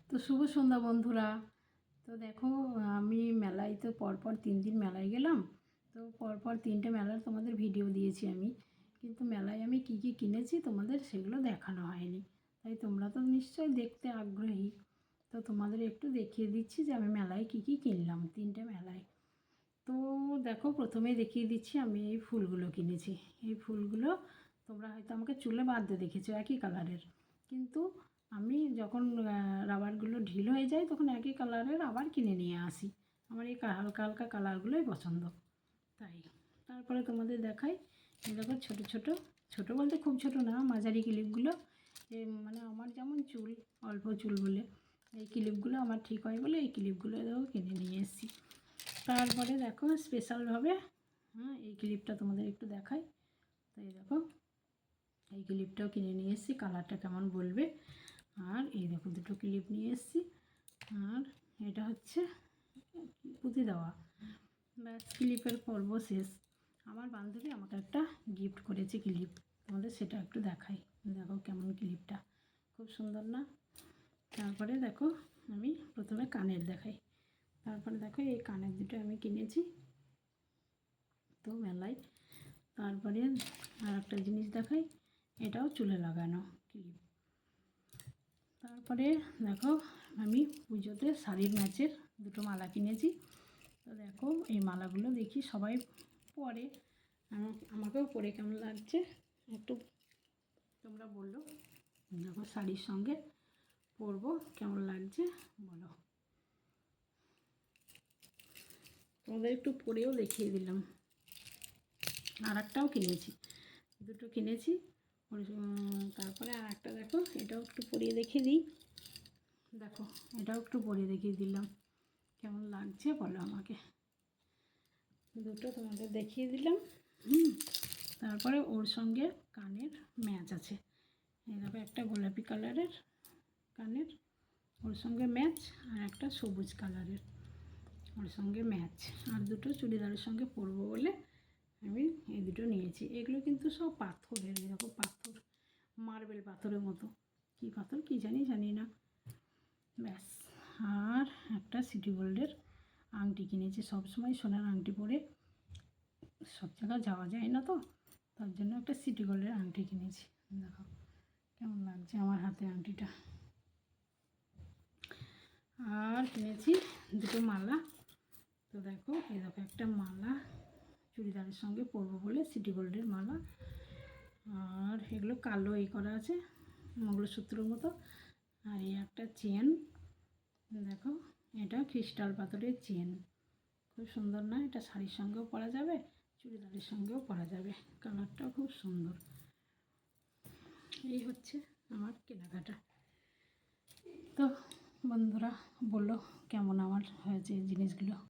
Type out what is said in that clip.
তো শুভ সন্ধ্যা বন্ধুরা। তো দেখো, আমি মেলায় তো পরপর 3 দিন মেলায় গেলাম। তো পরপর 3টে মেলার তোমাদের ভিডিও দিয়েছি আমি, কিন্তু মেলায় আমি কি কি কিনেছি তোমাদের সেগুলো দেখানো হয়নি। তাই তোমরা তো নিশ্চয়ই দেখতে আগ্রহী। তো তোমাদের একটু দেখিয়ে দিচ্ছি যে আমি মেলায় কি কি কিনলাম 3টে মেলায়। তো দেখো, প্রথমেই দেখিয়ে দিচ্ছি আমি এই ফুলগুলো কিনেছি। এই ফুলগুলো তোমরা হয়তো আমাকে চুলে বাঁধতে দেখেছো একই কালারের, কিন্তু আমি যখন রাবারগুলো ঢিল হয়ে যায় তখন একই কালারের আবার কিনে নিয়ে আসি। আমার এই হালকা হালকা কালারগুলোই পছন্দ, তাই। তারপরে তোমাদের দেখাই, এই দেখো ছোটো ছোটো, ছোটো বলতে খুব ছোটো না, মাঝারি ক্লিপগুলো। মানে আমার যেমন চুল, অল্প চুল বলে এই ক্লিপগুলো আমার ঠিক হয় বলে এই ক্লিপগুলো দেখো কিনে নিয়ে এসেছি। তারপরে দেখো স্পেশালভাবে, এই ক্লিপটা তোমাদের একটু দেখাই। তো এই দেখো, এই ক্লিপটাও কিনে নিয়ে এসেছি, কালারটা কেমন বলবে। আর এই দেখো দুটো ক্লিপ নিয়ে এসেছি। আর এটা হচ্ছে পুঁতি দেওয়া। ব্যাস, ক্লিপের পর্ব শেষ। আমার বান্ধবী আমাকে একটা গিফট করেছে ক্লিপ, তোমাদের সেটা একটু দেখাই। দেখো কেমন ক্লিপটা, খুব সুন্দর না? তারপরে দেখো, আমি প্রথমে কানের দেখাই। তারপরে দেখো এই কানের দুটো আমি কিনেছি তো মেলায়। তারপরে আর একটা জিনিস দেখাই, এটাও চুলে লাগানো ক্লিপ। তারপরে দেখো, আমি পুজোতে শাড়ির ম্যাচের দুটো মালা কিনেছি। তো দেখো এই মালাগুলো দেখি সবাই পরে, আমাকেও পরে কেমন লাগছে একটু তোমরা বললো। দেখো শাড়ির সঙ্গে পরবো, কেমন লাগছে বলো। তোমাদের একটু পরেও দেখিয়ে দিলাম। আর একটাও কিনেছি, দুটো কিনেছি। তারপরে আর একটা দেখো, এটাও একটু পরিয়ে দেখিয়ে দিই। দেখো এটাও একটু পরিয়ে দেখিয়ে দিলাম, কেমন লাগছে বলো আমাকে। দুটো তোমাদের দেখিয়ে দিলাম। তারপরে ওর সঙ্গে কানের ম্যাচ আছে। এই দেখো একটা গোলাপি কালারের কানের ওর সঙ্গে ম্যাচ, আর একটা সবুজ কালারের ওর সঙ্গে ম্যাচ। আর দুটো চুড়িদারের সঙ্গে পরবো বলে আমি এই দুটো নিয়েছি। এগুলো কিন্তু সব পাথরের, এরকম পাথর, মার্বেল পাথরের মতো। কী পাথর কী জানি না। ব্যাস। আর একটা সিটি গোল্ডের আংটি কিনেছি। সবসময় সোনার আংটি পরে সব জায়গায় যাওয়া যায় না, তো তার জন্য একটা সিটি গোল্ডের আংটি কিনেছি। দেখো কেমন লাগছে আমার হাতে আংটিটা। আর কিনেছি দুটো মালা। তো দেখো এই দেখো একটা মালা চুড়িদারের সঙ্গে পরবো বলে, সিটি গোল্ডের মালা। আর এগুলো কালো এই করা আছে মঙ্গলসূত্রের মতো। আর এই একটা চেন, দেখো এটা ক্রিস্টাল পাথরের চেন, খুব সুন্দর না? এটা শাড়ির সঙ্গেও পরা যাবে, চুড়িদারের সঙ্গেও পরা যাবে, কালারটাও খুব সুন্দর। এই হচ্ছে আমার কেনাকাটা। তো বন্ধুরা বললো কেমন আমার হয়েছে এই জিনিসগুলো।